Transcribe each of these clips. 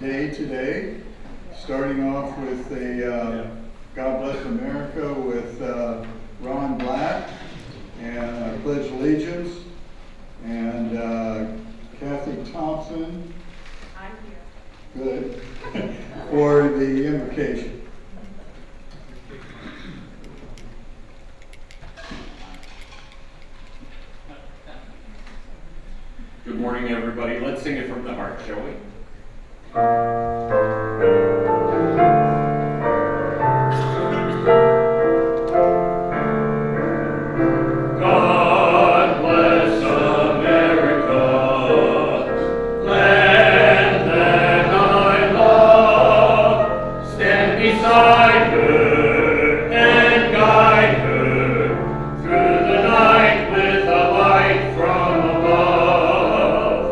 day today, starting off with a God Bless America with Ron Black, and I pledge allegiance, and Kathy Thompson. I'm here. Good. For the invocation. Good morning, everybody. Let's sing it from the heart, shall we? God bless America, land that I love. Stand beside her and guide her through the night with a light from above.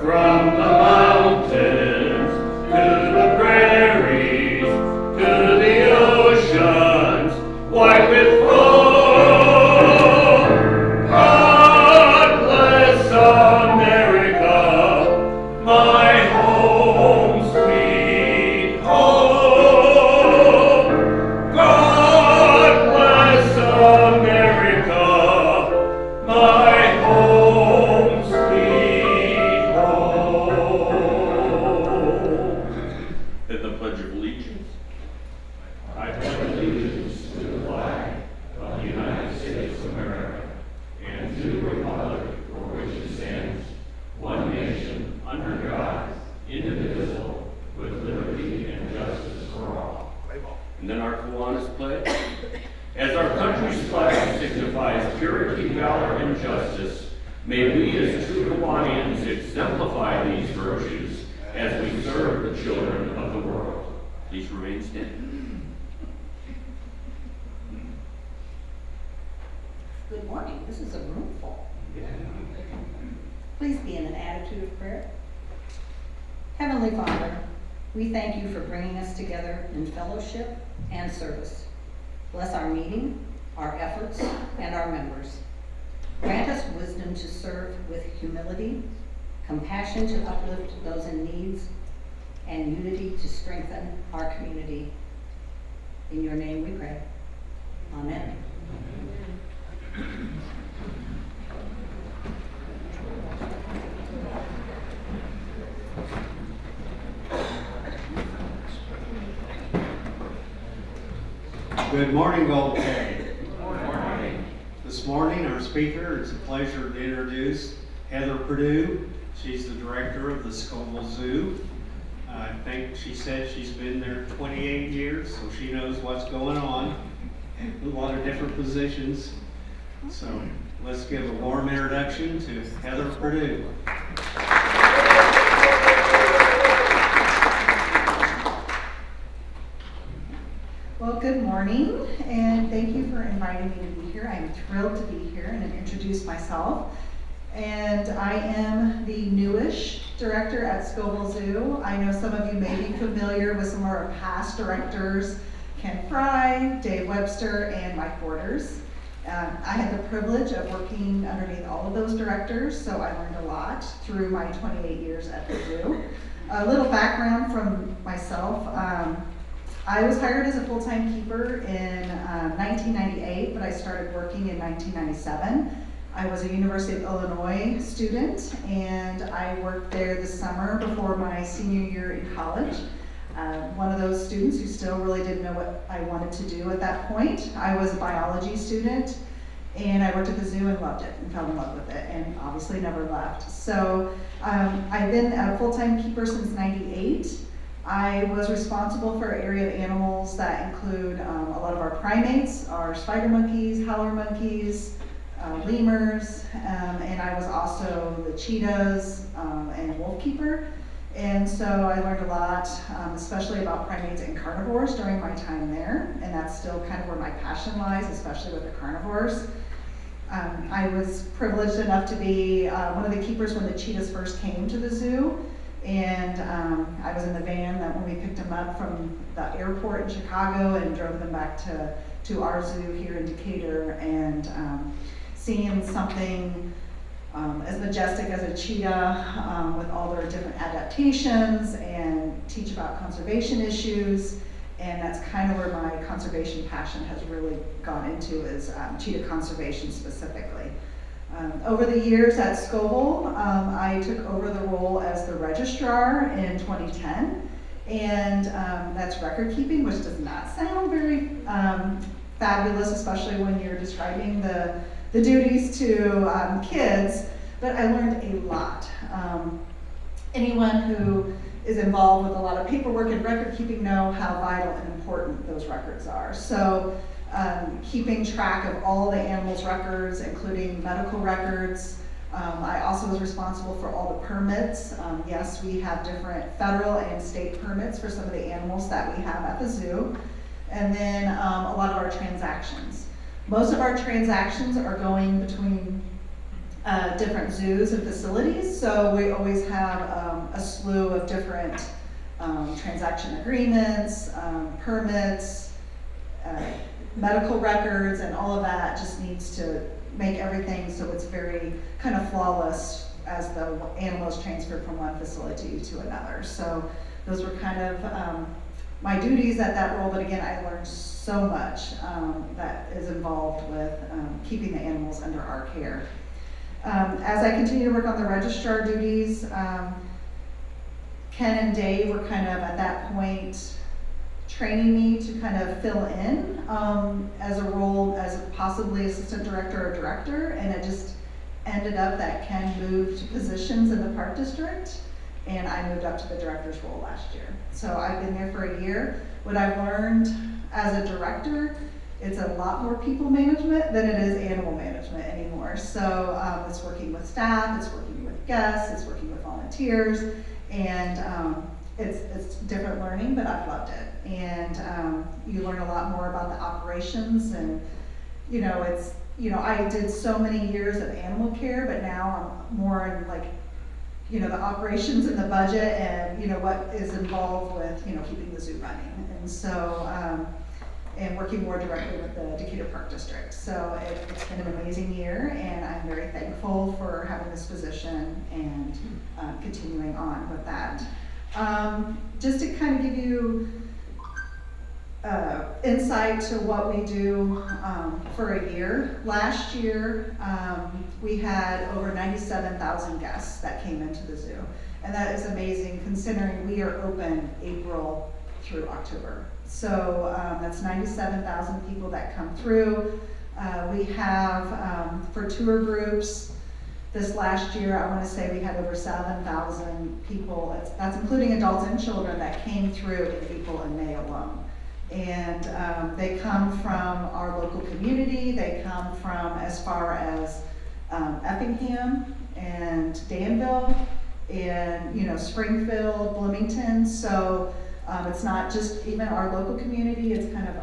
From the mountains to the prairies to the oceans, white with foam. God bless America, my home, sweet home. God bless America, my home, sweet home. Then the Pledge of Allegiance. I pledge allegiance to the flag of the United States of America and to the republic for which it stands, one nation, under God, indivisible, with liberty and justice for all. And then our Kiwanis pledge. As our country's flag signifies purity, valor, and justice, may we as true Kiwanians exemplify these virtues as we serve the children of the world. Please remain standing. Good morning. This is a room full. Please be in an attitude of prayer. Heavenly Father, we thank you for bringing us together in fellowship and service. Bless our meeting, our efforts, and our members. Grant us wisdom to serve with humility, compassion to uplift those in needs, and unity to strengthen our community. In your name we pray. Amen. Good morning, Gold K. Good morning. This morning, our speaker, it's a pleasure to introduce Heather Perdue. She's the director of the Scoville Zoo. I think she said she's been there 28 years, so she knows what's going on. A lot of different positions. So let's give a warm introduction to Heather Perdue. Well, good morning, and thank you for inviting me to be here. I'm thrilled to be here and introduce myself. And I am the newish director at Scoville Zoo. I know some of you may be familiar with some of our past directors, Ken Fry, Dave Webster, and Mike Borders. I had the privilege of working underneath all of those directors, so I learned a lot through my 28 years at the zoo. A little background from myself. I was hired as a full-time keeper in 1998, but I started working in 1997. I was a University of Illinois student, and I worked there this summer before my senior year in college. One of those students who still really didn't know what I wanted to do at that point. I was a biology student, and I worked at the zoo and loved it and fell in love with it, and obviously never left. So I've been a full-time keeper since '98. I was responsible for an area of animals that include a lot of our primates, our spider monkeys, howler monkeys, lemurs, and I was also the cheetahs and wolf keeper. And so I learned a lot, especially about primates and carnivores during my time there, and that's still kind of where my passion lies, especially with the carnivores. I was privileged enough to be one of the keepers when the cheetahs first came to the zoo, and I was in the van that when we picked them up from the airport in Chicago and drove them back to our zoo here in Decatur, and seeing something as majestic as a cheetah with all their different adaptations and teach about conservation issues, and that's kind of where my conservation passion has really gone into, is cheetah conservation specifically. Over the years at Scoville, I took over the role as the registrar in 2010, and that's record keeping, which does not sound very fabulous, especially when you're describing the duties to kids, but I learned a lot. Anyone who is involved with a lot of paperwork and record keeping know how vital and important those records are. So keeping track of all the animals' records, including medical records. I also was responsible for all the permits. Yes, we have different federal and state permits for some of the animals that we have at the zoo. And then a lot of our transactions. Most of our transactions are going between different zoos and facilities, so we always have a slew of different transaction agreements, permits, medical records, and all of that just needs to make everything so it's very kind of flawless as the animal is transferred from one facility to another. So those were kind of my duties at that role, but again, I learned so much that is involved with keeping the animals under our care. As I continue to work on the registrar duties, Ken and Dave were kind of at that point training me to kind of fill in as a role as possibly assistant director or director, and it just ended up that Ken moved positions in the park district, and I moved up to the director's role last year. So I've been there for a year. What I've learned as a director, it's a lot more people management than it is animal management anymore. So it's working with staff, it's working with guests, it's working with volunteers, and it's different learning, but I've loved it. And you learn a lot more about the operations, and I did so many years of animal care, but now I'm more in the operations and the budget, and what is involved with keeping the zoo running. And so and working more directly with the Decatur Park District. So it's been an amazing year, and I'm very thankful for having this position and continuing on with that. Just to kind of give you insight to what we do for a year. Last year, we had over 97,000 guests that came into the zoo. And that is amazing considering we are open April through October. So that's 97,000 people that come through. We have, for tour groups, this last year, I want to say we had over 7,000 people. That's including adults and children that came through in April and May alone. And they come from our local community. They come from as far as Effingham and Danville and Springfield, Bloomington. So it's not just even our local community. It's kind of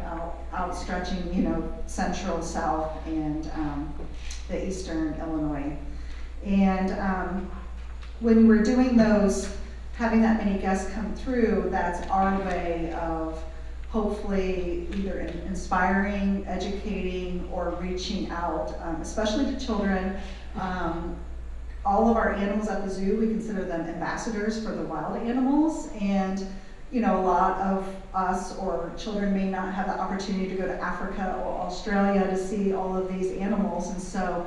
outstretching, central, south, and the eastern Illinois. And when we're doing those, having that many guests come through, that's our way of hopefully either inspiring, educating, or reaching out, especially to children. All of our animals at the zoo, we consider them ambassadors for the wild animals, and a lot of us or children may not have the opportunity to go to Africa or Australia to see all of these animals, and so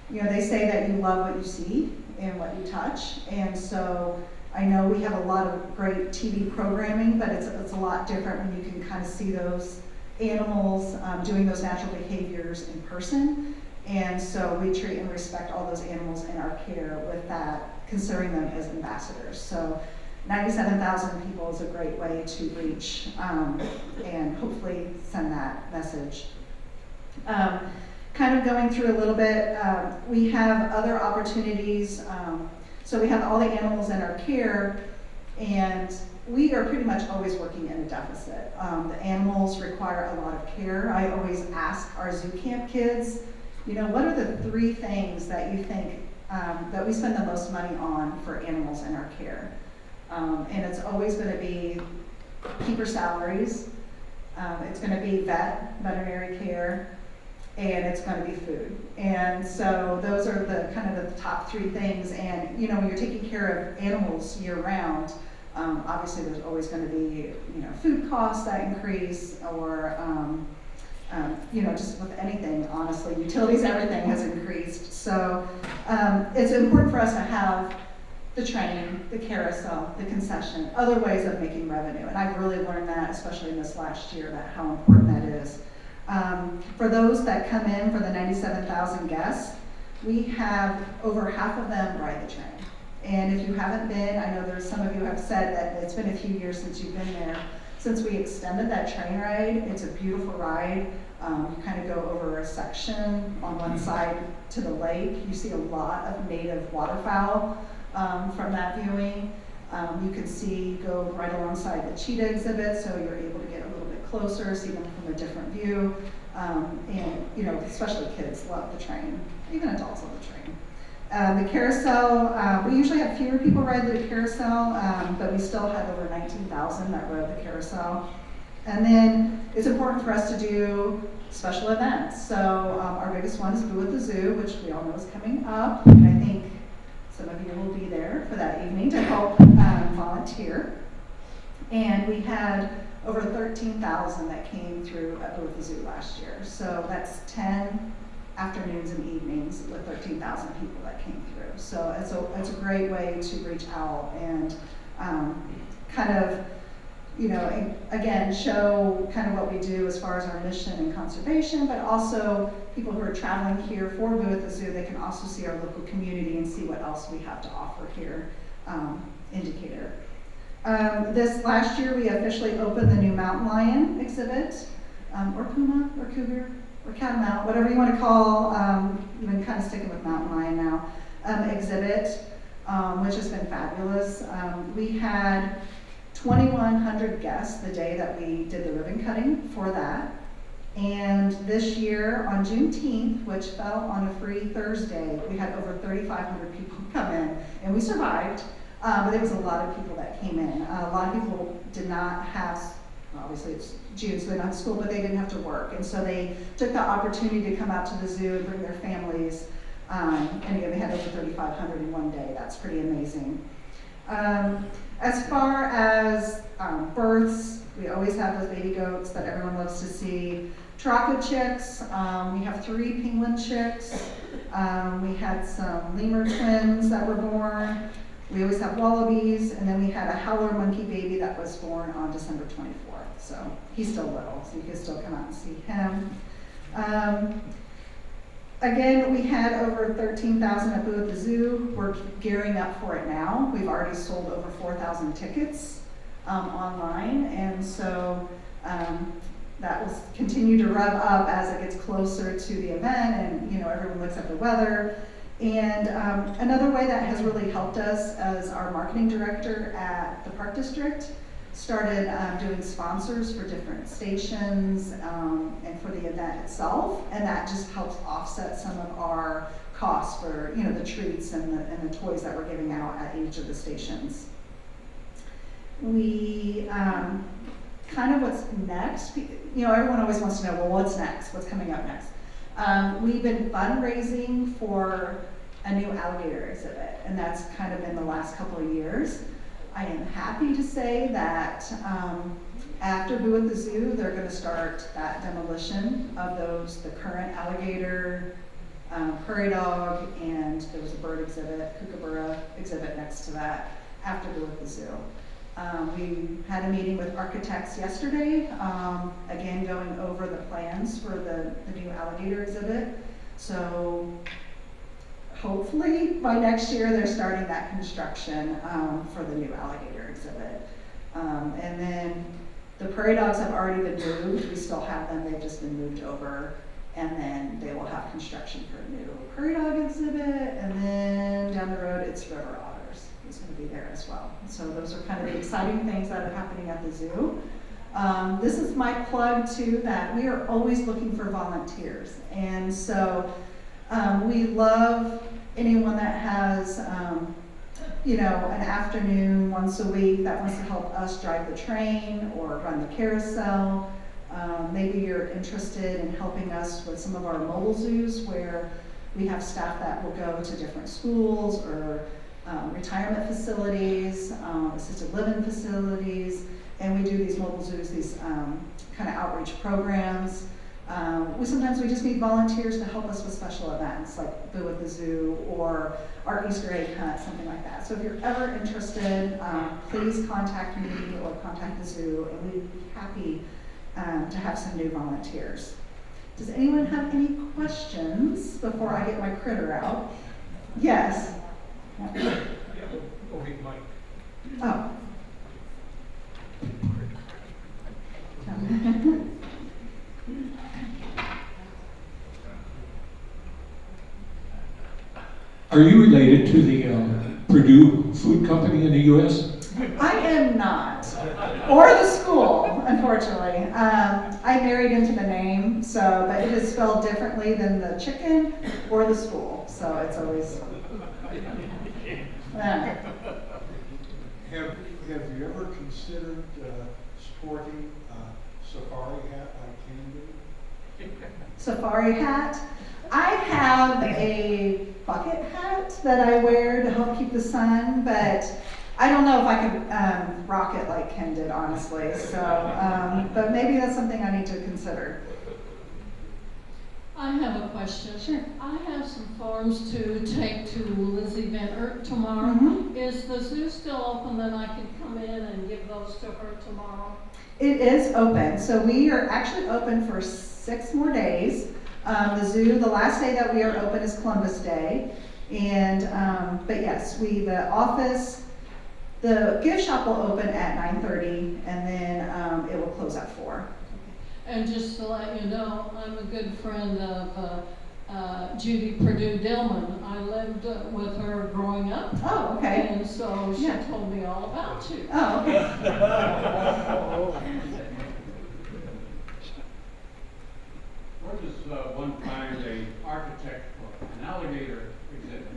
they say that you love what you see and what you touch, and so I know we have a lot of great TV programming, but it's a lot different when you can kind of see those animals doing those natural behaviors in person. And so we treat and respect all those animals in our care with that, considering them as ambassadors. So 97,000 people is a great way to reach and hopefully send that message. Kind of going through a little bit, we have other opportunities. So we have all the animals in our care, and we are pretty much always working in a deficit. The animals require a lot of care. I always ask our zoo camp kids, what are the 3 things that you think that we spend the most money on for animals in our care? And it's always going to be keeper salaries, it's going to be veterinary care, and it's going to be food. And so those are the kind of the top 3 things. And when you're taking care of animals year round, Obviously, there's always going to be, food costs that increase, or just with anything, honestly, utilities, everything has increased. So it's important for us to have the train, the carousel, the concession, other ways of making revenue. And I've really learned that, especially in this last year, that how important that is. For those that come in for the 97,000 guests, we have over half of them ride the train. And if you haven't been, I know there's some of you have said that it's been a few years since you've been there. Since we extended that train ride, it's a beautiful ride. You kind of go over a section on one side to the lake. You see a lot of native waterfowl from that viewing. You can go right alongside the cheetah exhibit, so you're able to get a little bit closer, see them from a different view. And especially kids love the train, even adults love the train. The carousel, we usually have fewer people ride the carousel, but we still had over 19,000 that rode the carousel. And then it's important for us to do special events. So our biggest one is Boo at the Zoo, which we all know is coming up. And I think some of you will be there for that evening to help volunteer. And we had over 13,000 that came through at Boo at the Zoo last year. So that's 10 afternoons and evenings with 13,000 people that came through. So it's a great way to reach out and kind of, again, show kind of what we do as far as our mission and conservation, but also people who are traveling here for Boo at the Zoo, they can also see our local community and see what else we have to offer here in Decatur. This last year, we officially opened the new mountain lion exhibit, or puma, or cougar, or catamount, whatever you want to call, we've been kind of sticking with mountain lion now, exhibit, which has been fabulous. We had 2,100 guests the day that we did the ribbon cutting for that. And this year on Juneteenth, which fell on a free Thursday, we had over 3,500 people come in, and we survived, but there was a lot of people that came in. A lot of people did not have, obviously it's June, so they're not in school, but they didn't have to work. And so they took the opportunity to come out to the zoo and bring their families. And again, they had over 3,500 in one day. That's pretty amazing. As far as births, we always have those baby goats that everyone loves to see. Traco chicks, we have 3 penguin chicks. We had some lemur twins that were born. We always have wallabies, and then we had a howler monkey baby that was born on December 24th. So he's still little, so you can still come out and see him. Again, we had over 13,000 at Boo at the Zoo. We're gearing up for it now. We've already sold over 4,000 tickets online, and so that will continue to rev up as it gets closer to the event, and everyone looks at the weather. And another way that has really helped us as our marketing director at the Park District started doing sponsors for different stations and for the event itself, and that just helps offset some of our costs for the treats and the toys that we're giving out at each of the stations. We kind of what's next, everyone always wants to know, well, what's next? What's coming up next? We've been fundraising for a new alligator exhibit, and that's kind of been the last couple of years. I am happy to say that after Boo at the Zoo, they're going to start that demolition of the current alligator, prairie dog, and there was a bird exhibit, kookaburra exhibit next to that after Boo at the Zoo. We had a meeting with architects yesterday, again going over the plans for the new alligator exhibit. So hopefully by next year they're starting that construction for the new alligator exhibit. And then the prairie dogs have already been moved. We still have them, they've just been moved over. And then they will have construction for a new prairie dog exhibit. And then down the road it's river otters. It's going to be there as well. So those are kind of the exciting things that are happening at the zoo. This is my plug too, that we are always looking for volunteers. And so we love anyone that has, an afternoon once a week that wants to help us drive the train or run the carousel. Maybe you're interested in helping us with some of our mobile zoos where we have staff that will go to different schools or retirement facilities, assisted living facilities, and we do these mobile zoos, these kind of outreach programs. Sometimes we just need volunteers to help us with special events, like Boo at the Zoo or our Easter egg hunt, something like that. So if you're ever interested, please contact me or contact the zoo, and we'd be happy to have some new volunteers. Does anyone have any questions before I get my critter out? Yes. Oh. Are you related to the Purdue Food Company in the U.S.? I am not, or the school, unfortunately. I married into the name, so, but it is spelled differently than the chicken or the school, so it's always. Have you ever considered sporting a safari hat like Ken did? Safari hat. I have a bucket hat that I wear to help keep the sun, but I don't know if I could rock it like Ken did, honestly. So, but maybe that's something I need to consider. I have a question. Sure. I have some forms to take to Lizzie Venter tomorrow. Mhm. Is the zoo still open that I can come in and give those to her tomorrow? It is open, so we are actually open for 6 more days. The zoo, the last day that we are open is Columbus Day, and but yes, the office, the gift shop will open at 9:30, and then it will close at 4. And just to let you know, I'm a good friend of Judy Purdue Dillman. I lived with her growing up. Oh, okay. And so she Yeah. told me all about you. Oh, okay. Where does one find an architect for an alligator exhibit?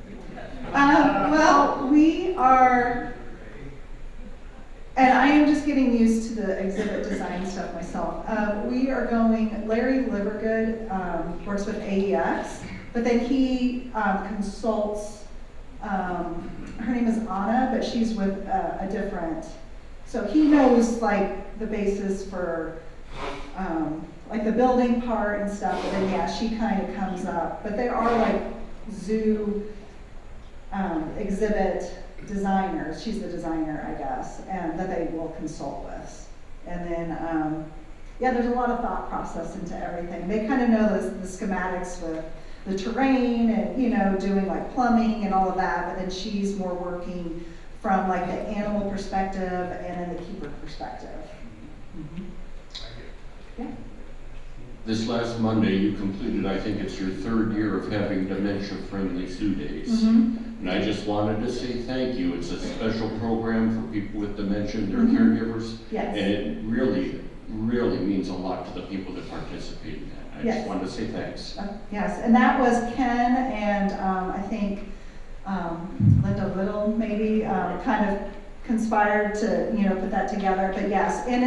Well, we are, and I am just getting used to the exhibit design stuff myself. We are going, Larry Livergood works with AEX, but then he consults, her name is Anna, but she's with a different, so he knows like the basis for like the building part and stuff, but then yeah, she kind of comes up. But there are like zoo exhibit designers, she's the designer, I guess, and that they will consult with. And then, yeah, there's a lot of thought process into everything. They kind of know the schematics with the terrain and, you know, doing like plumbing and all of that, but then she's more working from like the animal perspective and then the keeper perspective. Mm-hmm. Yeah. This last Monday, you completed, I think it's your 3rd year of having dementia-friendly zoo days. Mm-hmm. And I just wanted to say thank you. It's a special program for people with dementia and their Mhm. caregivers. Yes. And it really, really means a lot to the people that participate in that. I Yes. just wanted to say thanks. Yes, and that was Ken and I think Linda Little maybe kind of conspired to, you know, put that together. But yes, and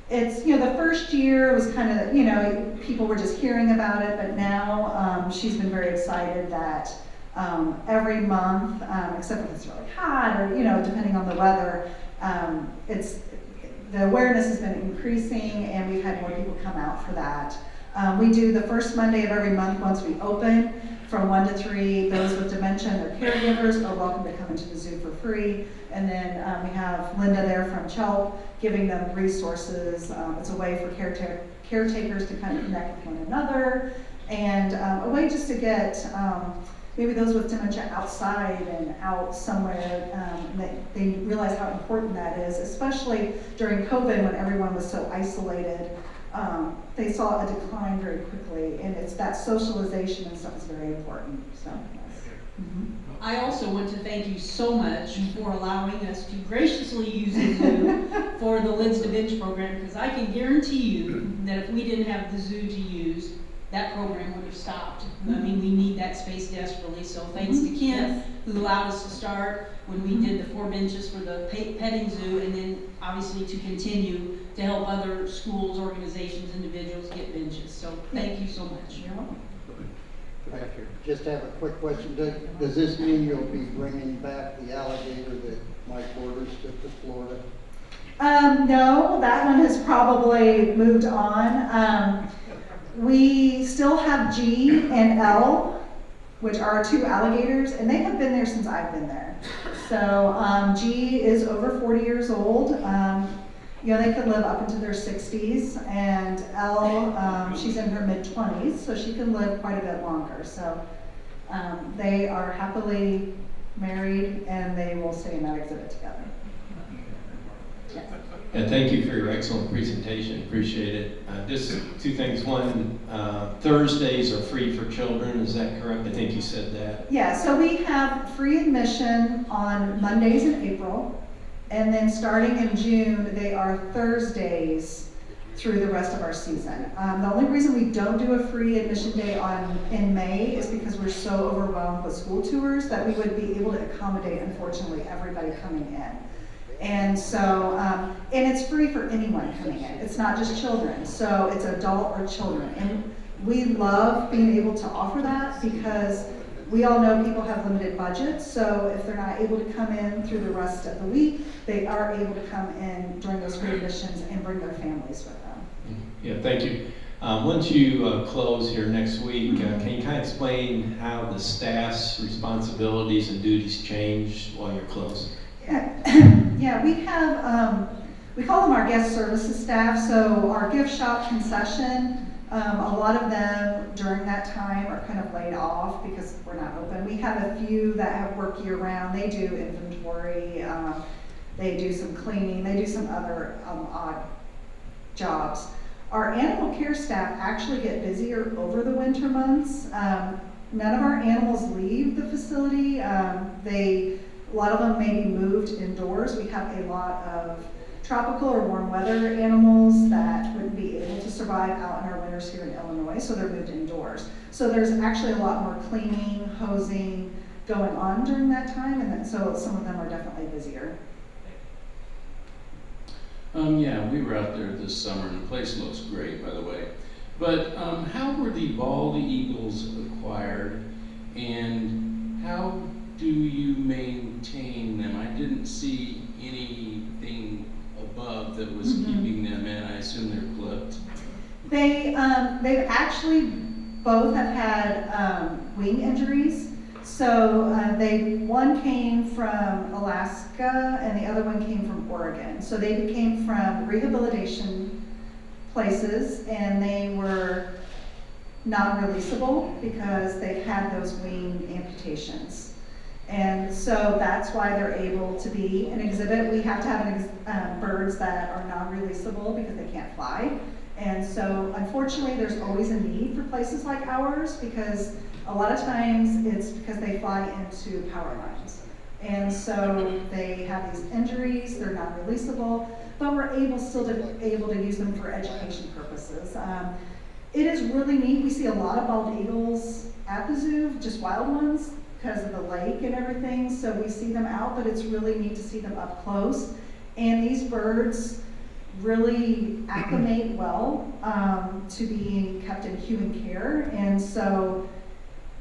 it's, you know, the first year was kind of, you know, people were just hearing about it, but now she's been very excited that every month, except if it's really hot or, you know, depending on the weather, the awareness has been increasing and we've had more people come out for that. We do the first Monday of every month once we open from 1 to 3. Those with dementia and their caregivers are welcome to come into the zoo for free. And then we have Linda there from CHELP giving them resources. It's a way for caretakers to kind of connect with one another and a way just to get maybe those with dementia outside and out somewhere, they realize how important that is, especially during COVID when everyone was so isolated. They saw a decline very quickly, and it's that socialization and stuff is very important. So, yes. Mm-hmm. I also want to thank you so much for allowing us to graciously use the zoo for the Lids to Bench program, because I can guarantee you that if we didn't have the zoo to use, that program would have stopped. I mean, we need that space desperately, so thanks to Ken, who allowed us to start when we did the 4 benches for the petting zoo, and then obviously to continue to help other schools, organizations, individuals get benches. So thank you so much. Thank you. Just have a quick question. Does this mean you'll be bringing back the alligator that Mike Borders took to Florida? No, that one has probably moved on. We still have G and L, which are 2 alligators, and they have been there since I've been there. So G is over 40 years old. You know, they could live up into their 60s, and L, she's in her mid-20s, so she can live quite a bit longer. So they are happily married, and they will stay in that exhibit together. Yes. And thank you for your excellent presentation. Appreciate it. Just 2 things. One, Thursdays are free for children. Is that correct? I think you said that. Yeah, so we have free admission on Mondays in April, and then starting in June, they are Thursdays through the rest of our season. The only reason we don't do a free admission day in May is because we're so overwhelmed with school tours that we would be able to accommodate, unfortunately, everybody coming in. And so, and it's free for anyone coming in. It's not just children, so it's adult or children. And we love being able to offer that because we all know people have limited budgets, so if they're not able to come in through the rest of the week, they are able to come in during those free admissions and bring their families with them. Yeah, thank you. Once you close here next week, can you kind of explain how the staff's responsibilities and duties change while you're closed? Yeah, we have, we call them our guest services staff, so our gift shop concession, a lot of them during that time are kind of laid off because we're not open. We have a few that have work year round. They do inventory, they do some cleaning, they do some other odd jobs. Our animal care staff actually get busier over the winter months. None of our animals leave the facility. A lot of them may be moved indoors. We have a lot of tropical or warm weather animals that wouldn't be able to survive out in our winters here in Illinois, so they're moved indoors. So there's actually a lot more cleaning, hosing going on during that time, and so some of them are definitely busier. Yeah, we were out there this summer, and the place looks great, by the way. But how were the bald eagles acquired, and how do you maintain them? I didn't see anything above that was keeping them in. I assume they're clipped. They've actually both have had wing injuries. So one came from Alaska and the other one came from Oregon. So they came from rehabilitation places and they were non-releasable because they've had those wing amputations. And so that's why they're able to be an exhibit. We have to have birds that are non-releasable because they can't fly. And so unfortunately there's always a need for places like ours because a lot of times it's because they fly into power lines. And so they have these injuries, they're non-releasable, but we're still able to use them for education purposes. It is really neat. We see a lot of bald eagles at the zoo, just wild ones, because of the lake and everything, so we see them out, but it's really neat to see them up close. And these birds really acclimate well to being kept in human care, and so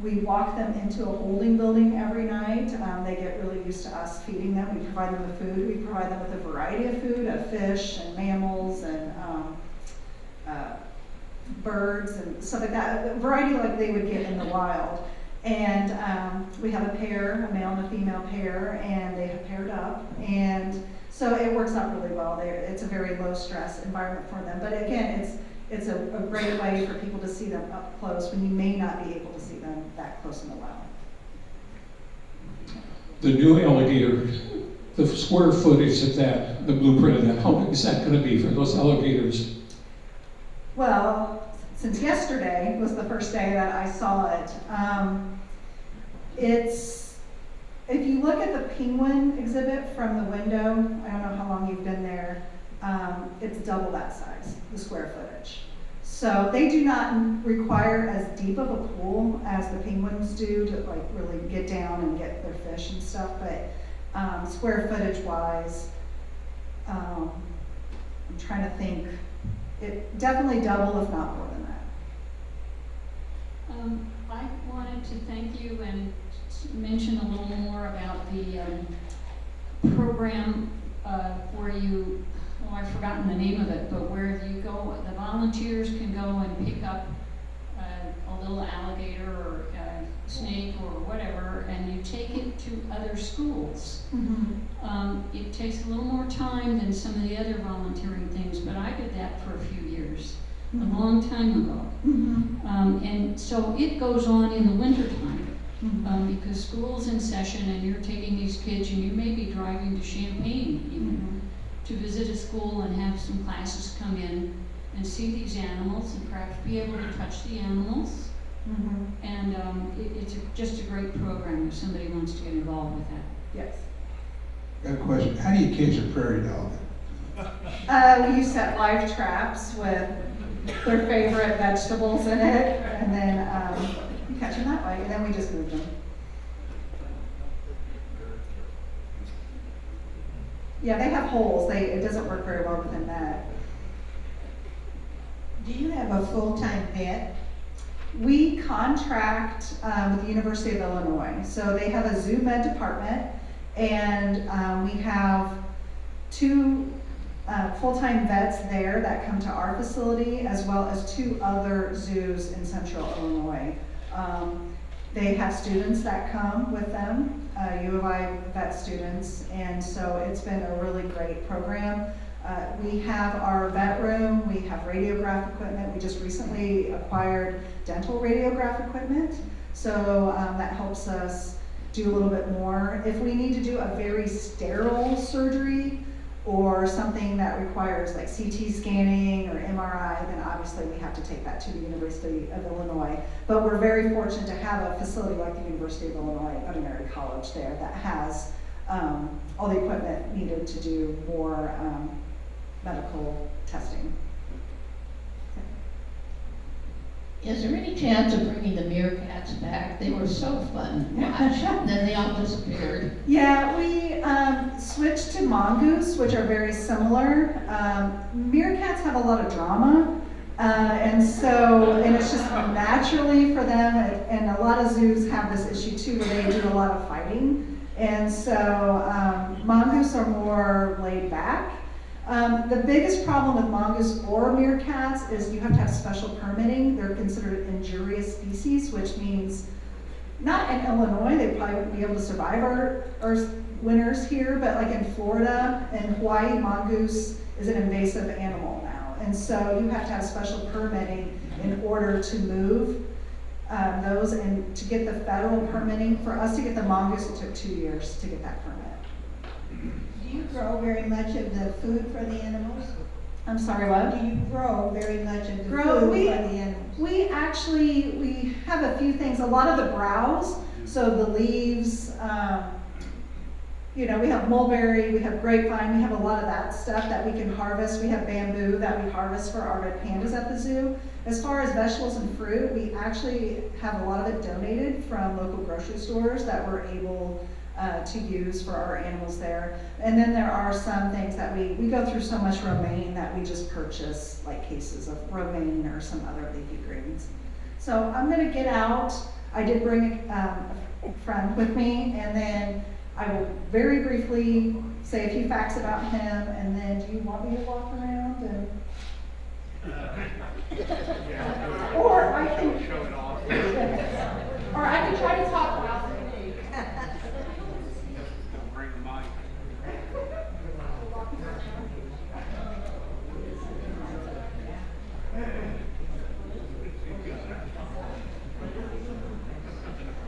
we walk them into a holding building every night. They get really used to us feeding them. We provide them with food. We provide them with a variety of food, of fish and mammals and birds and stuff like that, a variety like they would get in the wild. And we have a pair, a male and a female pair, and they have paired up. And so it works out really well. It's a very low stress environment for them. But again, it's a great way for people to see them up close when you may not be able to see them that close in the wild. The new alligator, the square footage of that, the blueprint of that, how big is that going to be for those alligators? Well, since yesterday was the first day that I saw it, if you look at the penguin exhibit from the window, I don't know how long you've been there, it's double that size, the square footage. So they do not require as deep of a pool as the penguins do to like really get down and get their fish and stuff, but square footage wise, I'm trying to think, it definitely double if not more than that. I wanted to thank you and mention a little more about the program where you, oh, I've forgotten the name of it, but where you go, the volunteers can go and pick up a little alligator or snake or whatever, and you take it to other schools. It takes a little more time than some of the other volunteering things, but I did that for a few years, a long time ago. And so it goes on in the wintertime. Because school's in session and you're taking these kids, and you may be driving to Champaign even to visit a school and have some classes come in and see these animals and perhaps be able to touch the animals. And it's just a great program if somebody wants to get involved with that. Yes. Got a question. How do you catch a prairie dog? We use set live traps with their favorite vegetables in it, and then you catch them that way, and then we just move them. Yeah, they have holes. It doesn't work very well with a net. Do you have a full-time vet? We contract with the University of Illinois. So they have a zoo med department, and we have 2 full-time vets there that come to our facility, as well as 2 other zoos in central Illinois. They have students that come with them, U of I vet students, and so it's been a really great program. We have our vet room, we have radiograph equipment. We just recently acquired dental radiograph equipment, so that helps us do a little bit more. If we need to do a very sterile surgery or something that requires like CT scanning or MRI, then obviously we have to take that to the University of Illinois. But we're very fortunate to have a facility like the University of Illinois Veterinary College there that has all the equipment needed to do more medical testing. Is there any chance of bringing the meerkats back? They were so fun to watch, and then they all disappeared. Yeah, we switched to mongoose, which are very similar. Meerkats have a lot of drama, and it's just naturally for them, and a lot of zoos have this issue too, where they do a lot of fighting. And so mongoose are more laid back. The biggest problem with mongoose or meerkats is you have to have special permitting. They're considered injurious species, which means not in Illinois, they probably wouldn't be able to survive our winters here, but like in Florida and Hawaii, mongoose is an invasive animal now. And so you have to have special permitting in order to move those, and to get the federal permitting. For us to get the mongoose, it took 2 years to get that permit. Do you grow very much of the food for the animals? I'm sorry, what? Do you grow very much of the food Grow, for the animals? We have a few things, a lot of the browse, so the leaves, we have mulberry, we have grapevine, we have a lot of that stuff that we can harvest. We have bamboo that we harvest for our red pandas at the zoo. As far as vegetables and fruit, we actually have a lot of it donated from local grocery stores that we're able to use for our animals there. And then there are some things that we go through so much romaine that we just purchase like cases of romaine or some other leafy greens. So I'm gonna get out. I did bring a friend with me, and then I will very briefly say a few facts about him, and then do you want me to walk around and? Or I can show it off. Or I can try to talk about it. Bring the mic.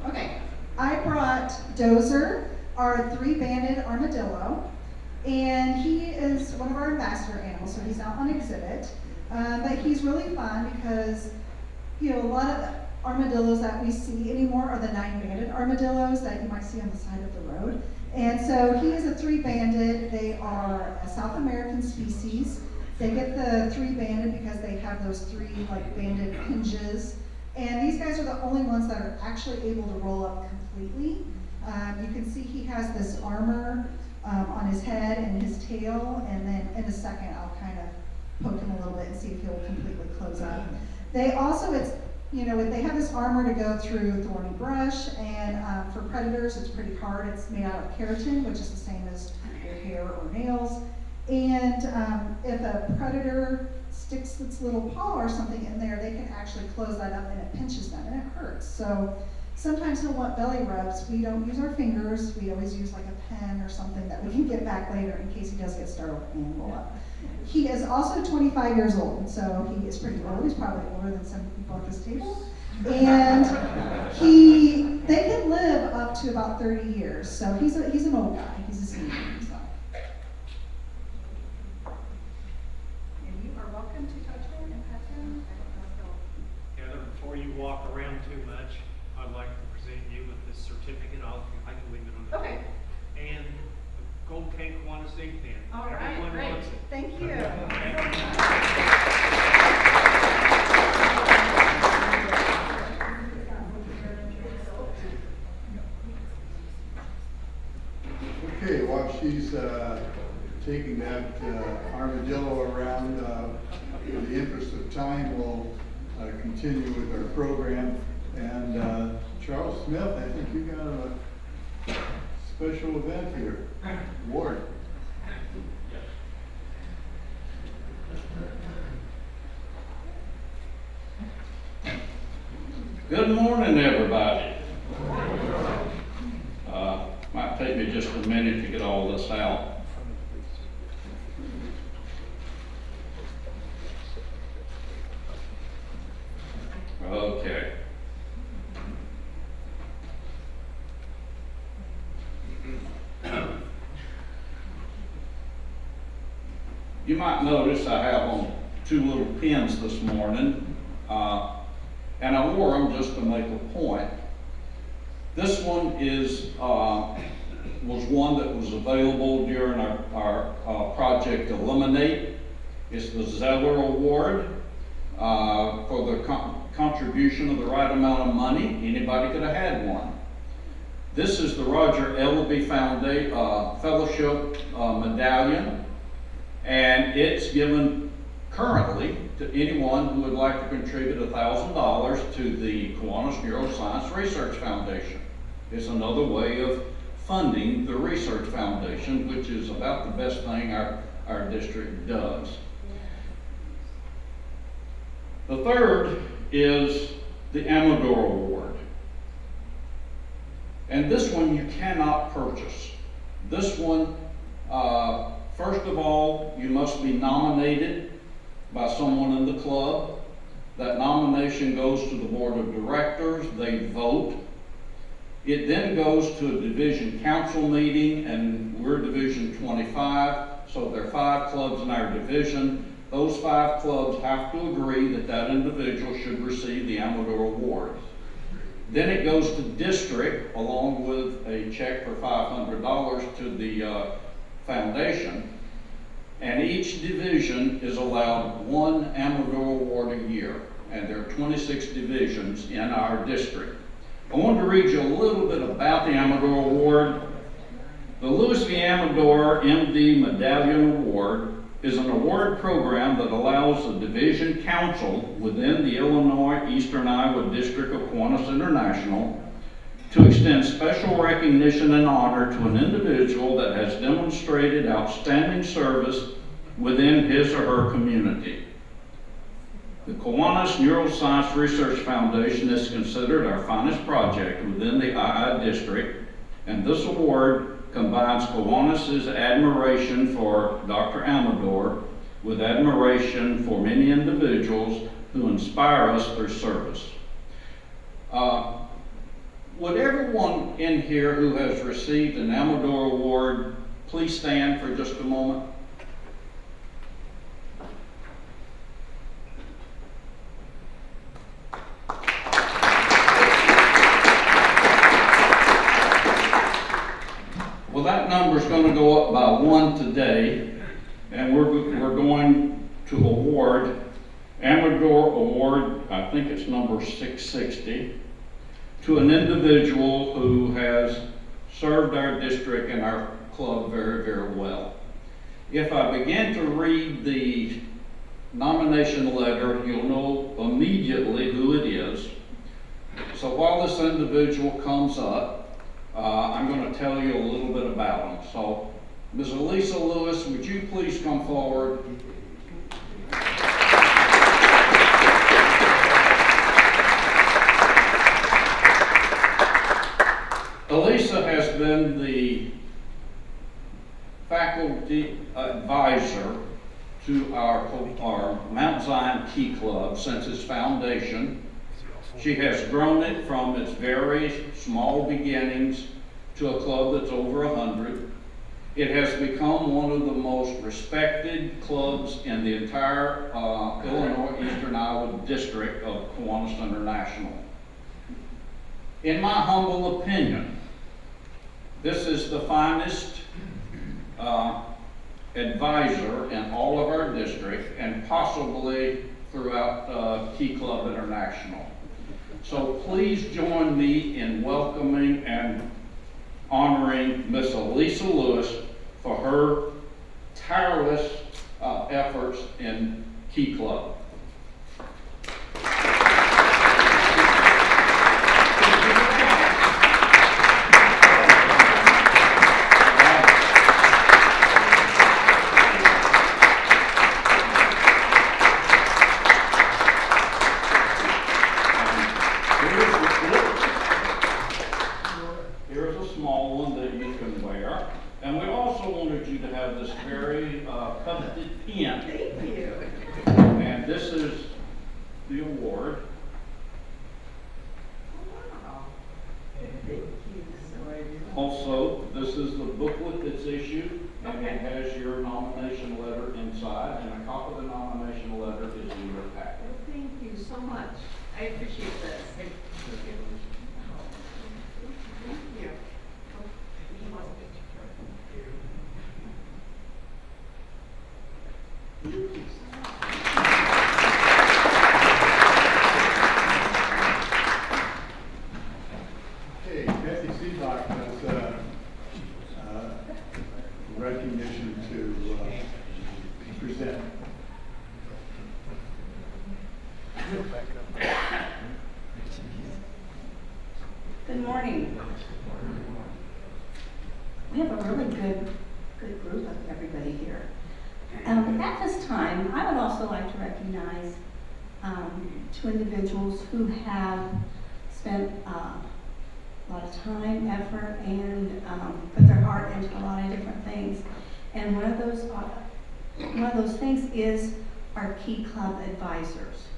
Okay, I brought Dozer, our 3-banded armadillo, and he is one of our ambassador animals, so he's out on exhibit. But he's really fun because, a lot of the armadillos that we see anymore are the 9-banded armadillos that you might see on the side of the road. And so he is a 3-banded. They are a South American species. They get the 3-banded because they have those 3 banded hinges. And these guys are the only ones that are actually able to roll up completely. You can see he has this armor on his head and his tail, and then in a second I'll kind of poke him a little bit and see if he'll completely close up. They also, you know, they have this armor to go through thorny brush, and for predators, it's pretty hard. It's made out of keratin, which is the same as your hair or nails. And if a predator sticks its little paw or something in there, they can actually close that up and it pinches them and it hurts. So sometimes he'll want belly rubs. We don't use our fingers. We always use like a pen or something that we can get back later in case he does get startled and roll up. He is also 25 years old, so he is pretty old. He's probably older than some people at this table. And they can live up to about 30 years. So he's an old guy. He's a senior. So. And you are welcome to touch him and pet him. Heather, before you walk around too much, I'd like to present you with this certificate. I can leave it on the Okay. table. And the Gold Cane Kiwanis ink pen. All right, Everyone great. wants it. Thank you. Okay, while she's taking that armadillo around, in the interest of time, we'll continue with our program. And Charles Smith, I think you got a special event here. Award. Good morning, everybody. Might take me just a minute to get all this out. Okay. You might notice I have on two little pins this morning, and I wore them just to make a point. This one was one that was available during our Project Eliminate. It's the Zeller Award for the contribution of the right amount of money. Anybody could have had one. This is the Roger Ellaby Fellowship Medallion, and it's given currently to anyone who would like to contribute $1,000 to the Kiwanis Neuroscience Research Foundation. It's another way of funding the Research Foundation, which is about the best thing our district does. The third is the Amador Award. And this one you cannot purchase. This one, first of all, you must be nominated by someone in the club. That nomination goes to the board of directors, they vote. It then goes to a division council meeting, and we're division 25, so there are 5 clubs in our division. Those 5 clubs have to agree that that individual should receive the Amador Award. Then it goes to district along with a check for $500 to the foundation. And each division is allowed 1 Amador Award a year. And there are 26 divisions in our district. I wanted to read you a little bit about the Amador Award. The Louis V. Amador MD Medallion Award is an award program that allows the division council within the Illinois Eastern Iowa District of Kiwanis International to extend special recognition and honor to an individual that has demonstrated outstanding service within his or her community. The Kiwanis Neuroscience Research Foundation is considered our finest project within the II District, and this award combines Kiwanis' admiration for Dr. Amador with admiration for many individuals who inspire us through service. Would everyone in here who has received an Amador Award please stand for just a moment? Well, that number is going to go up by 1 today, and we're going to award Amador Award, I think it's number 660, to an individual who has served our district and our club very, very well. If I begin to read the nomination letter, you'll know immediately who it is. So while this individual comes up, I'm going to tell you a little bit about him. So, Ms. Elisa Lewis, would you please come forward? Elisa has been the faculty advisor to our Mount Zion Key Club since its foundation. She has grown it from its very small beginnings to a club that's over 100. It has become one of the most respected clubs in the entire Illinois Eastern Iowa district of Kiwanis International. In my humble opinion, this is the finest advisor in all of our district and possibly throughout Key Club International. So please join me in welcoming and honoring Miss Elisa Lewis for her tireless efforts in Key Club. Here's a small one that you can wear. And we also wanted you to have this very coveted pen. Thank you. And this is the award. Thank you so Also, this is the booklet that's issued, and it has your nomination letter inside, and a copy of the nomination letter is in your packet. Thank you so much. I appreciate this. Thank you. Okay, Kathy Seebach has recognition to present. Good morning. We have a really good group of everybody here. At this time, I would also like to recognize two individuals who have spent a lot of time, effort, and put their heart into a lot of different things. And one of those things is our Key Club advisors.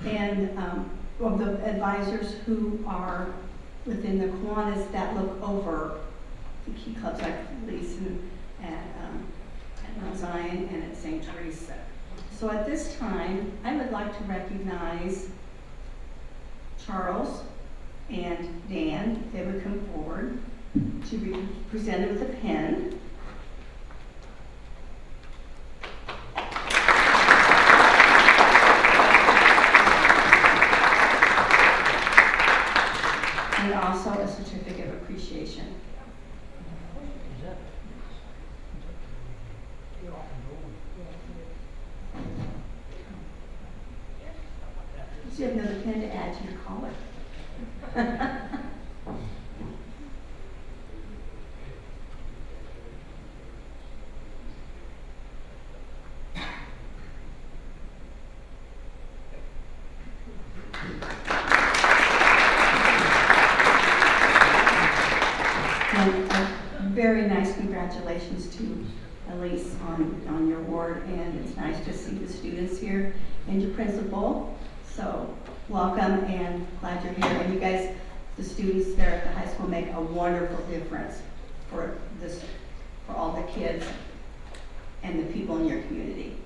And of the advisors who are within the Kiwanis that look over the Key Clubs like Lisa at Mount Zion and at St. Teresa. So at this time, I would like to recognize Charles and Dan. If they would come forward to be presented with a pen. And also a certificate of appreciation. So you have another pen to add to your collar. And a very nice congratulations to Elise on your award, and it's nice to see the students here and your principal. So welcome and glad you're here. And you guys, the students there at the high school, make a wonderful difference for all the kids and the people in your community.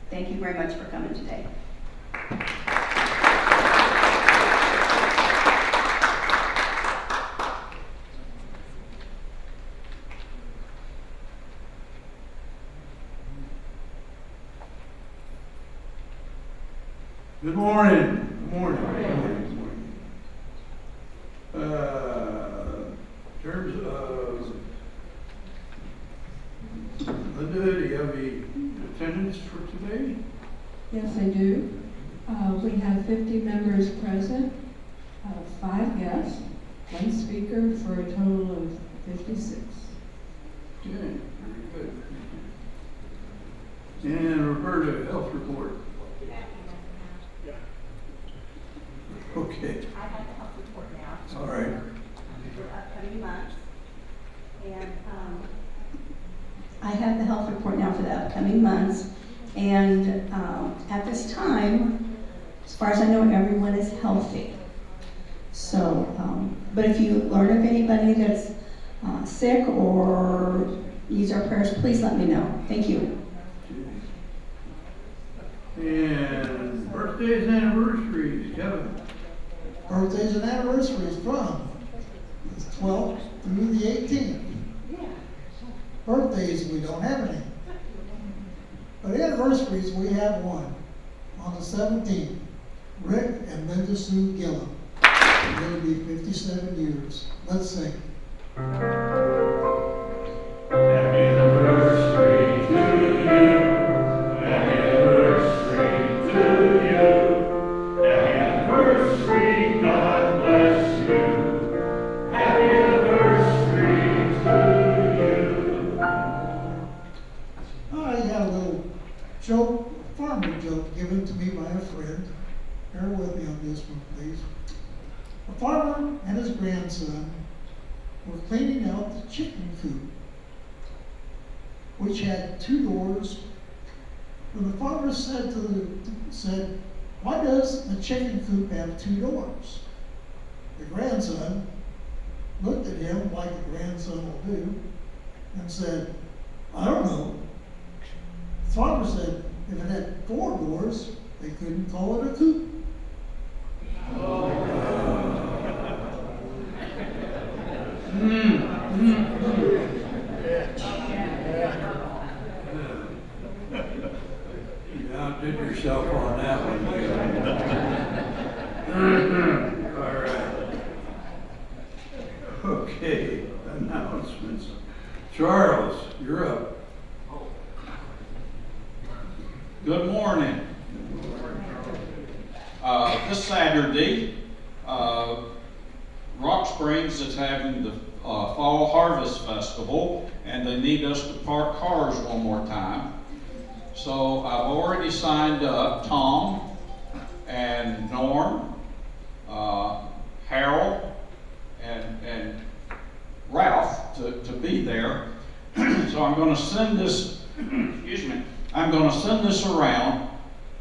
Thank you very much for coming today. Good morning. Good morning. In terms of the duty of the minutes for today? Yes, I do. We have 50 members present, 5 guests, 1 speaker for a total of 56. Okay, very good. And Roberta, health report. Okay. I have the health report now. All right. For upcoming months. And, I have the health report now for the upcoming months, and at this time, as far as I know, everyone is healthy. So, but if you learn of anybody that's sick or needs our prayers, please let me know. Thank you. And birthdays and anniversaries, Kevin. Birthdays and anniversaries from the 12th through the 18th. Birthdays, we don't have any. But anniversaries, we have one. On the 17th, Rick and Linda Sue Gillum. They'll be 57 years. Let's sing. Happy anniversary to you. Happy anniversary to you. Happy anniversary, God bless you. Happy anniversary to I got a little joke, a farmer joke given to me by a friend. Bear with me on this one, please. A farmer and his grandson were cleaning out the chicken coop, which had 2 doors. And the farmer said, why does a chicken coop have 2 doors? The grandson looked at him like a grandson will do and said, I don't know. The farmer said, if it had 4 doors, they couldn't call it a coop. You outdid yourself on that one. All right. Okay, announcements. Charles, you're up. Good morning. This Saturday, Rock Springs is having the Fall Harvest Festival, and they need us to park cars one more time. So I've already signed up Tom and Norm, Harold, and Ralph to be there. So I'm going to send this, excuse me, I'm going to send this around,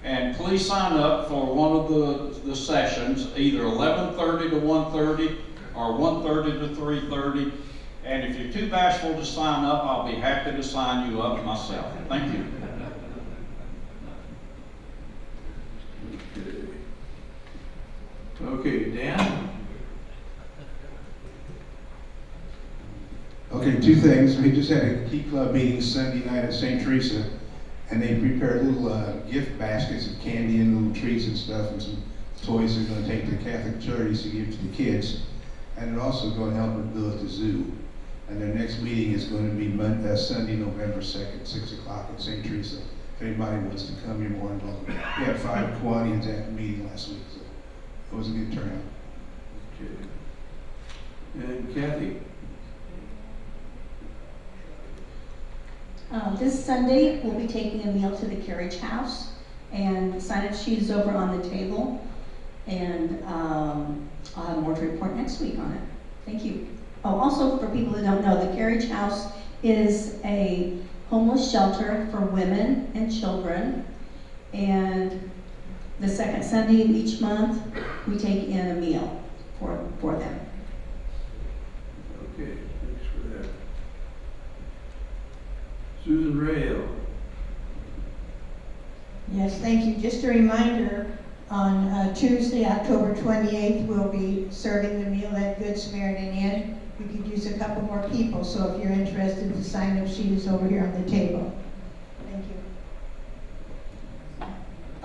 and please sign up for one of the sessions, either 11:30 to 1:30 or 1:30 to 3:30. And if you're too bashful to sign up, I'll be happy to sign you up myself. Thank you. Okay, Dan? Okay, 2 things. We just had a Key Club meeting Sunday night at St. Teresa, and they prepared little gift baskets of candy and little treats and stuff, and some toys they're going to take to the Catholic charities to give to the kids. And they're also going to help them build the zoo. And their next meeting is going to be Sunday, November 2nd, 6 o'clock at St. Teresa. If anybody wants to come, you're more than welcome. We had 5 Kiwanis at the meeting last week, so it was a good turnout. Okay. And Kathy? This Sunday, we'll be taking a meal to the Carriage House, and the sign-up sheet is over on the table, and I'll have more to report next week on it. Thank you. Oh, also, for people that don't know, the Carriage House is a homeless shelter for women and children, and the second Sunday of each month, we take in a meal for them. Okay, thanks for that. Susan Rayo. Yes, thank you. Just a reminder, on Tuesday, October 28th, we'll be serving the meal at Good Samaritan Inn. We could use a couple more people, so if you're interested, the sign-up sheet is over here on the table. Thank you.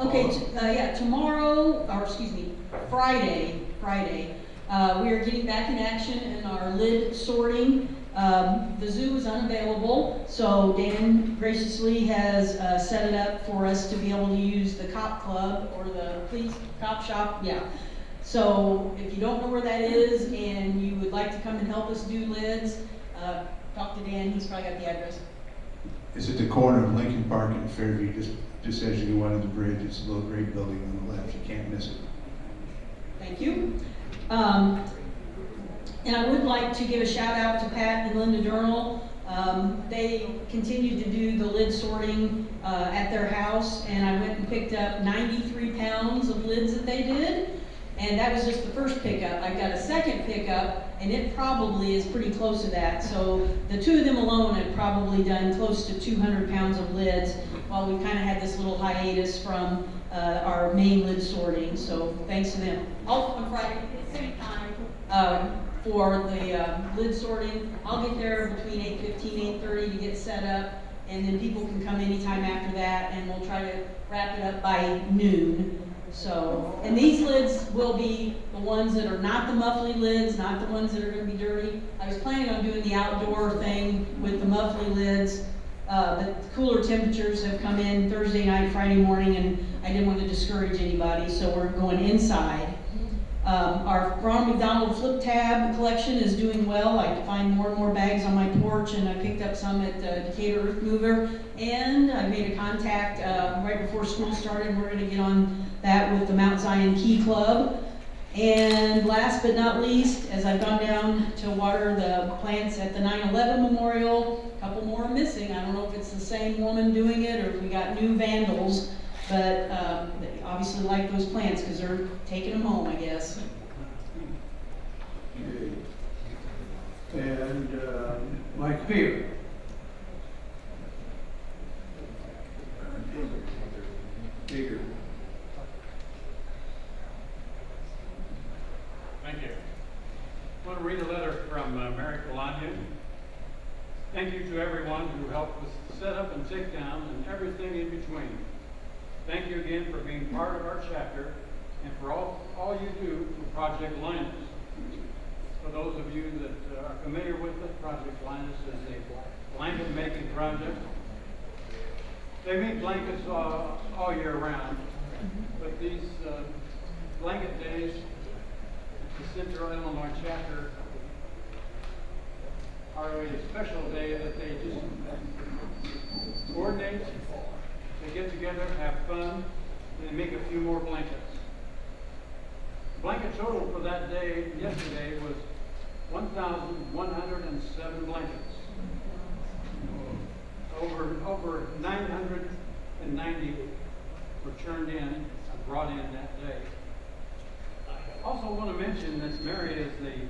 Okay, tomorrow, or excuse me, Friday, we are getting back in action in our lid sorting. The zoo is unavailable, so Dan graciously has set it up for us to be able to use the cop club or the police cop shop, yeah. So if you don't know where that is and you would like to come and help us do lids, talk to Dan, he's probably got the address. It's at the corner of Lincoln Park and Fairview, just as you go under the bridge. It's a little gray building on the left. You can't miss it. Thank you. And I would like to give a shout out to Pat and Linda Durnall. They continue to do the lid sorting at their house, and I went and picked up 93 pounds of lids that they did. And that was just the first pickup. I've got a second pickup, and it probably is pretty close to that. So the two of them alone have probably done close to 200 pounds of lids, while we kind of had this little hiatus from our main lid sorting. So thanks to them. Also on Friday at the same time for the lid sorting. I'll get there between 8:15, 8:30 to get set up, and then people can come anytime after that, and we'll try to wrap it up by noon. So, and these lids will be the ones that are not the muffly lids, not the ones that are going to be dirty. I was planning on doing the outdoor thing with the muffly lids, but cooler temperatures have come in Thursday night, Friday morning, and I didn't want to discourage anybody, so we're going inside. Our Ronald McDonald flip tab collection is doing well. I find more and more bags on my porch, and I picked up some at Decatur Earth Mover, and I made a contact right before school started. We're going to get on that with the Mount Zion Key Club. And last but not least, as I've gone down to water the plants at the 9/11 Memorial, a couple more are missing. I don't know if it's the same woman doing it or if we got new vandals, but they obviously like those plants because they're taking them home, I guess. Okay. And Mike Beer. Beer. Thank you. I want to read a letter from Mary Colania. Thank you to everyone who helped us set up and take down and everything in between. Thank you again for being part of our chapter and for all you do for Project Linus. For those of you that are familiar with it, Project Linus is a blanket making project. They make blankets all year round, but these blanket days, the Central Illinois chapter, are a special day that they just coordinate, they get together, have fun, and they make a few more blankets. The blanket total for that day, yesterday, was 1,107 blankets. Over 990 were turned in and brought in that day. I also want to mention that Mary is the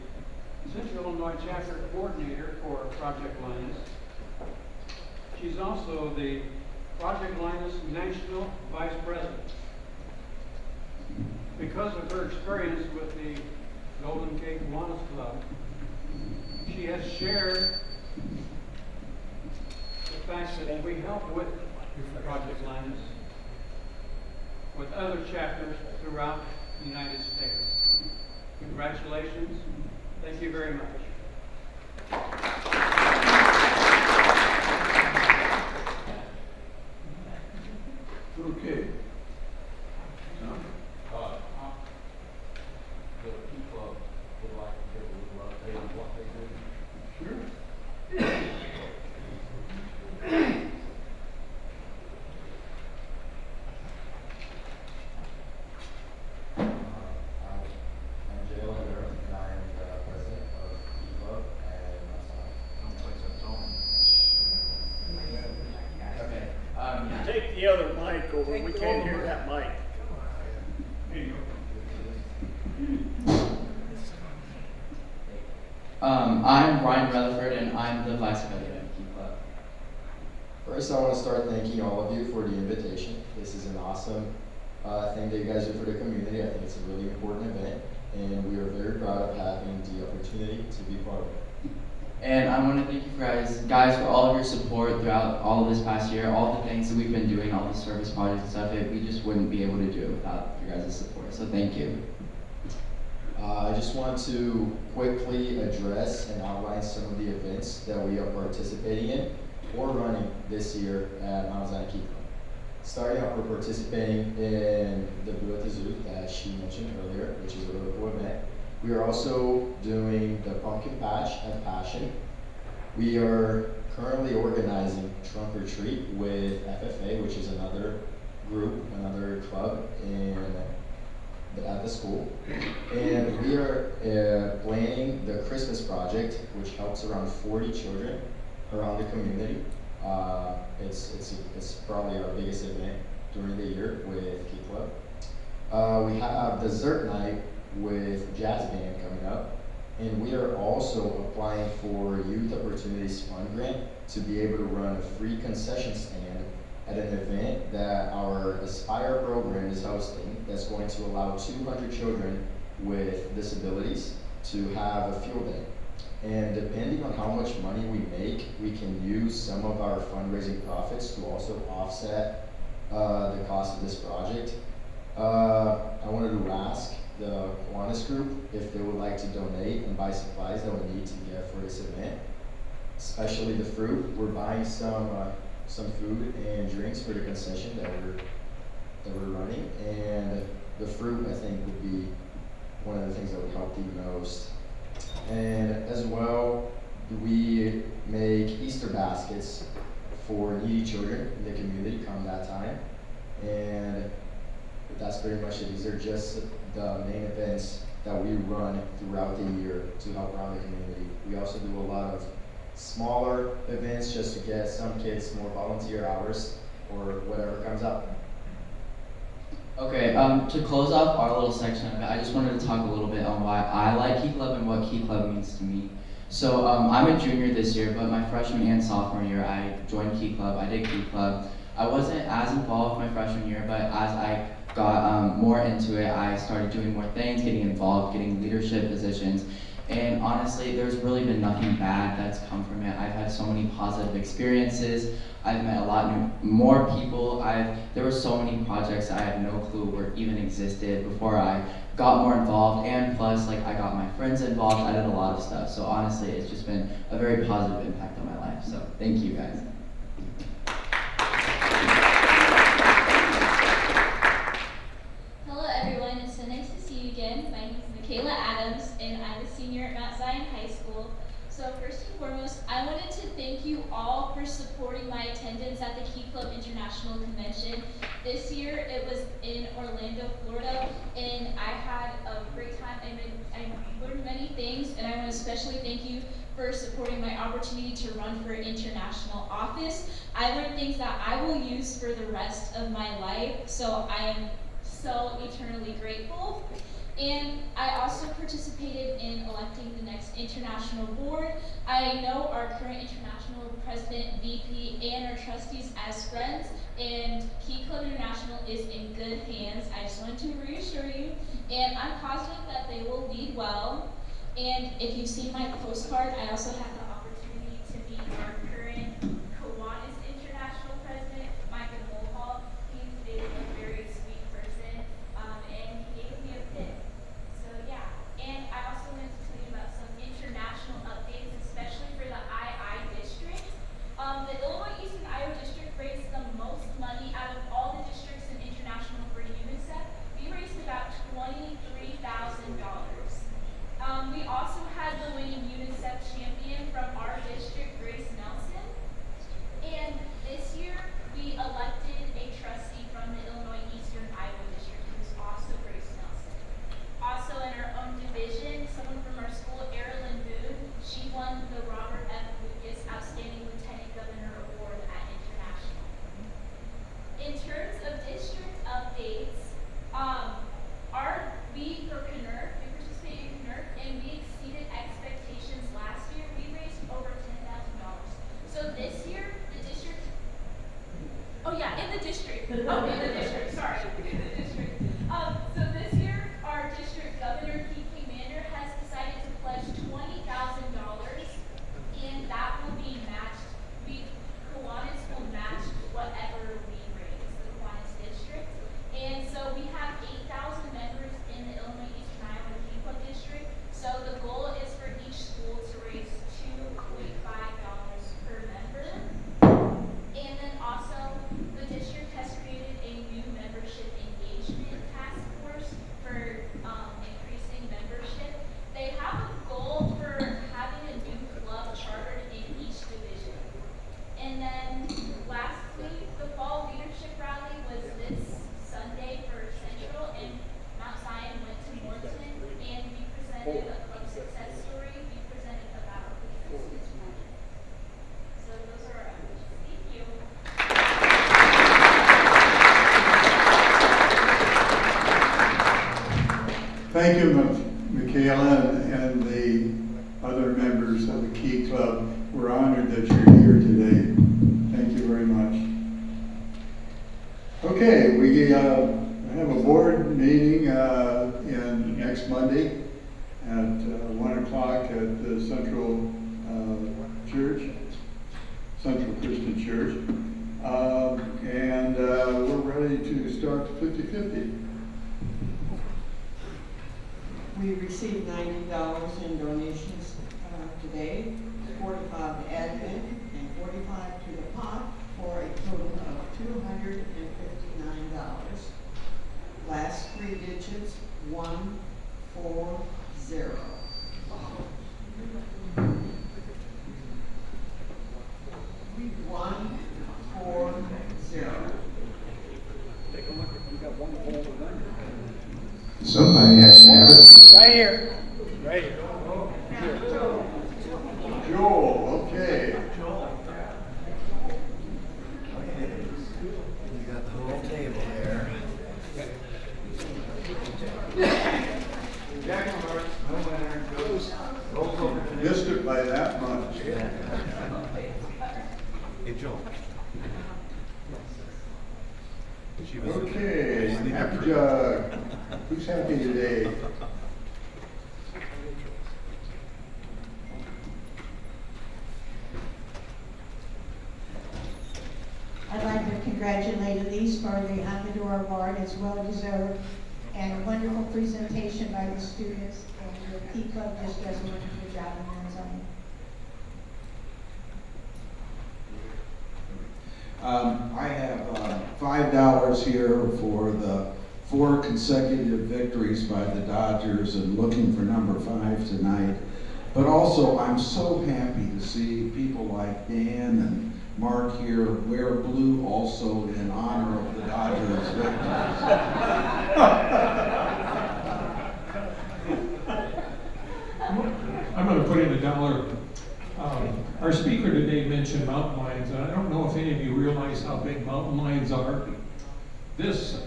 Central Illinois Chapter Coordinator for Project Linus. She's also the Project Linus National Vice President. Because of her experience with the Golden Gate Kiwanis Club, she has shared the fact that we help with Project Linus with other chapters throughout the United States. Congratulations. Thank you very much. Okay. The Key Club would like to give a little update on what they do. Sure. I'm Jay Linder, and I am the president of Key Club, and okay. Take the other mic over. We can't hear that mic. I'm Ryan Rutherford, and I'm the vice president of Key Club. First, I want to start thanking all of you for the invitation. This is an awesome thing that you guys do for the community. I think it's a really important event, and we are very proud of having the opportunity to be part of it. And I want to thank you guys for all of your support throughout all of this past year, all the things that we've been doing, all the service projects and stuff. We just wouldn't be able to do it without your guys' support. So thank you. I just want to quickly address and outline some of the events that we are participating in or running this year at Mount Zion Key Club. Starting out, we're participating in the Blue at the Zoo that she mentioned earlier, which is a really cool event. We are also doing the Pumpkin Patch at Passion. We are currently organizing Trunk or Treat with FFA, which is another group, another club at the school. And we are planning the Christmas project, which helps around 40 children around the community. It's probably our biggest event during the year with Key Club. We have dessert night with jazz band coming up, and we are also applying for Youth Opportunities Fund Grant to be able to run a free concession stand at an event that our Aspire program is hosting that's going to allow 200 children with disabilities to have a field day. And depending on how much money we make, we can use some of our fundraising profits to also offset the cost of this project. I wanted to ask the Kiwanis group if they would like to donate and buy supplies that we need to get for this event, especially the fruit. We're buying some food and drinks for the concession that we're running, and the fruit I think would be one of the things that would help the most. And as well, we make Easter baskets for needy children in the community come that time. And that's pretty much it. These are just the main events that we run throughout the year to help around the community. We also do a lot of smaller events just to get some kids more volunteer hours or whatever comes up. Okay, to close off our little section of it, I just wanted to talk a little bit on why I like Key Club and what Key Club means to me. So I'm a junior this year, but my freshman and sophomore year, I joined Key Club. I did Key Club. I wasn't as involved my freshman year, but as I got more into it, I started doing more things, getting involved, getting leadership positions. And honestly, there's really been nothing bad that's come from it. I've had so many positive experiences. I've met a lot more people. There were so many projects I had no clue were even existed before I got more involved. And plus, like, I got my friends involved. I did a lot of stuff. So honestly, it's just been a very positive impact on my life. So thank you guys. Hello everyone, it's so nice to see you again. My name is Michaela Adams and I'm a senior at Mount Zion High School. So first and foremost, I wanted to thank you all for supporting my attendance at the Key Club International Convention. This year it was in Orlando, Florida, and I had a great time and I learned many things, and I want to especially thank you for supporting my opportunity to run for international office. I learned things that I will use for the rest of my life, so I am so eternally grateful. And I also participated in electing the next international board. I know our current international president, VP, and our trustees as friends, and Key Club International is in good hands. I just wanted to reassure you, and I'm positive that they will lead well. And if you've seen my postcard, I also had the opportunity to meet our current Kiwanis International president, Michael Mulhall. He's a very sweet person, and he gave me a pin. So yeah, and I also wanted to tell you about some international updates, especially for the II district. The Illinois Eastern Iowa district raised the most money out of all the districts in international for UNICEF. We raised about $23,000. We also had the winning UNICEF champion from our district, Grace Nelson. And this year, we elected a trustee from the Illinois Eastern Iowa district, who's also Grace Nelson. Also in our own division, someone from our school, Erilyn Boone, she won the Robert F. Lucas Outstanding Lieutenant Governor Award at International. In terms of district updates, we participated in CNERC, and we exceeded expectations last year. We raised over $10,000. So this year, the district, sorry, in the district. So this year, our district governor, Keith Commander, has decided to pledge $20,000, and that will be matched. Kiwanis will match whatever we raise, the Kiwanis district. And so we have 8,000 members in the Illinois Eastern Iowa Key Club district. thank you, Michaela, and the other members of the Key Club. We're honored that you're here today. Thank you very much. Okay, we have a board meeting next Monday at 1 o'clock at the Central Church, Central Christian Church. And we're ready to start 50-50. We received $90 in donations today, 45 to admin and 45 to the pot, for a total of $259. Last three digits, 140. Take a look if you got one hole with under. Somebody has to have it. Right here. Right here. Joel, okay. You got the whole table there. Missed it by that much. Hey, Joel. Okay, happy jug. Who's happy today? I'd like to congratulate Elise for the Amador Award. It's well deserved, and a wonderful presentation by the students, and the Key Club just does a wonderful job in that zone. I have $5 here for the 4 consecutive victories by the Dodgers and looking for number 5 tonight. But also, I'm so happy to see people like Dan and Mark here wear blue also in honor of the Dodgers victories. I'm going to put in $1. Our speaker today mentioned mountain lions, and I don't know if any of you realize how big mountain lions are. This,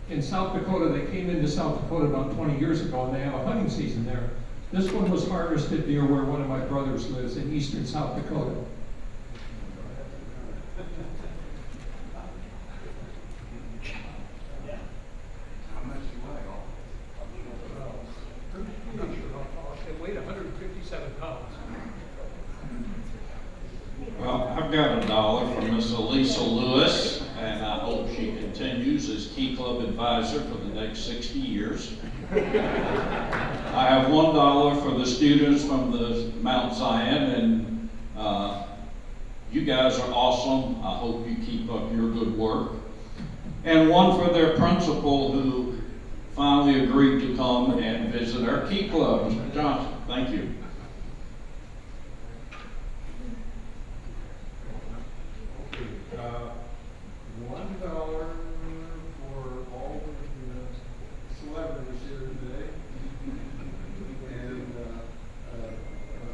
in South Dakota, they came into South Dakota about 20 years ago, and they have a hunting season there. This one was harvested near where one of my brothers lives in eastern South Dakota. It weighed 157 pounds. Well, I've got $1 from Miss Elisa Lewis, and I hope she continues as Key Club advisor for the next 60 years. I have $1 for the students from the Mount Zion, and you guys are awesome. I hope you keep up your good work. And one for their principal, who finally agreed to come and visit our Key Club. Mr. Johnson, thank you. $1 for all of the celebrities here today, and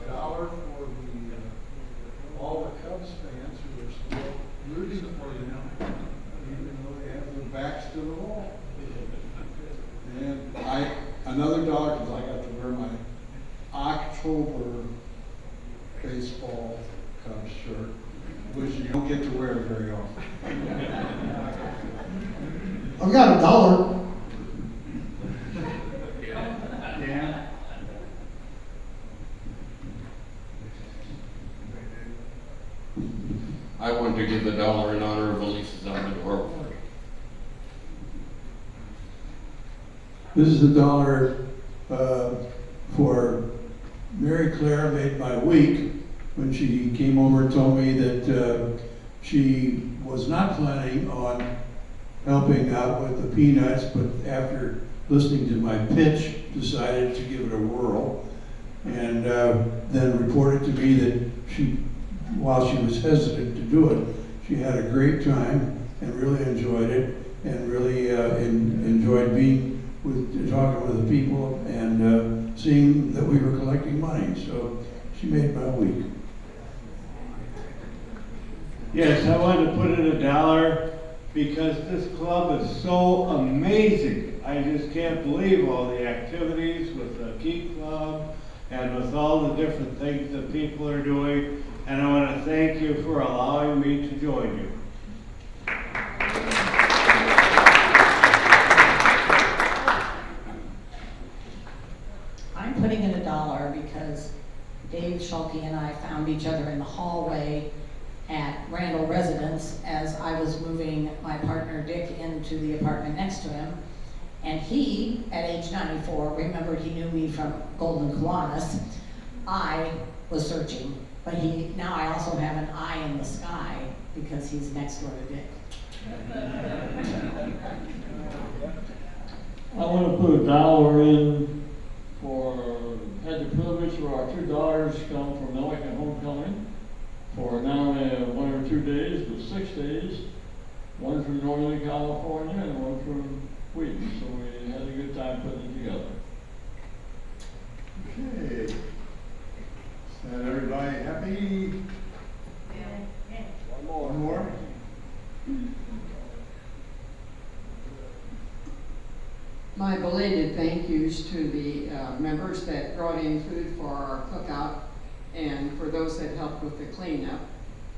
$1 for all the Cubs fans who are still rooting for you now, even though they have their backs to the wall. And another $1 because I got to wear my October baseball Cubs shirt, which you don't get to wear very often. I've got $1. Yeah. I want to give $1 in honor of Elisa's Amador Award. This is $1 for Mary Claire made my week when she came over and told me that she was not planning on helping out with the peanuts, but after listening to my pitch, decided to give it a whirl, and then reported to me that while she was hesitant to do it, she had a great time and really enjoyed it, and really enjoyed being talking with the people and seeing that we were collecting money. So she made my week. Yes, I wanted to put in $1 because this club is so amazing. I just can't believe all the activities with the Key Club and with all the different things that people are doing. And I want to thank you for allowing me to join you. I'm putting in $1 because Dave Schulke and I found each other in the hallway at Randall Residence as I was moving my partner Dick into the apartment next to him. And he, at age 94, remembered he knew me from Golden Kiwanis. I was searching, but now I also have an eye in the sky because he's next door to Dick. I want to put $1 in for, had the privilege for our 2 daughters come from Milliken Homecoming for not only 1 or 2 days, but 6 days. One from Northern California and one from Wheaton, so we had a good time putting it together. Okay. Is that everybody happy? Yeah. One more? My belated thank yous to the members that brought in food for our cookout and for those that helped with the cleanup.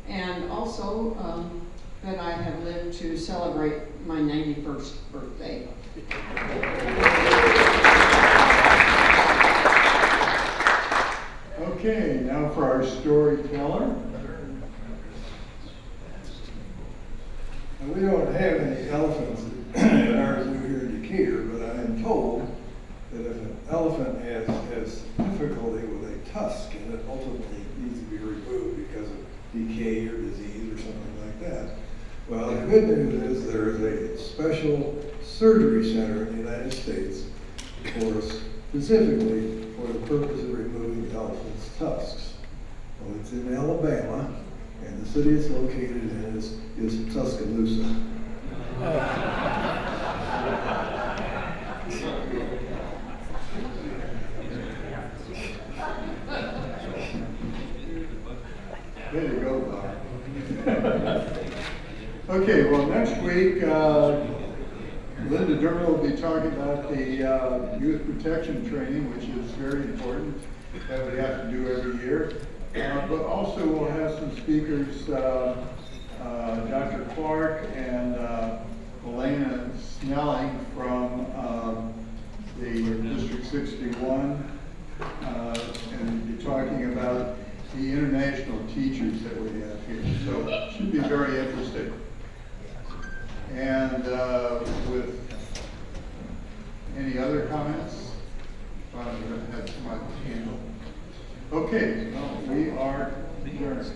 And also that I have lived to celebrate my 91st birthday. Okay, now for our storyteller. We don't have any elephants at our zoo here in Decatur, but I am told that if an elephant has difficulty with a tusk and it ultimately needs to be removed because of decay or disease or something like that, well, the good news is there is a special surgery center in the United States specifically for the purpose of removing the elephant's tusks. Well, it's in Alabama, and the city it's located in is Tuscaloosa. There you go, Bob. Okay, well, next week, Linda Durrell will be talking about the youth protection training, which is very important that we have to do every year. But also we'll have some speakers, Dr. Clark and Elena Snelling from the District 61, and we'll be talking about the international teachers that we have here. So it should be very interesting. And with any other comments? I'm going to have my handle. Okay, well, we are adjourned.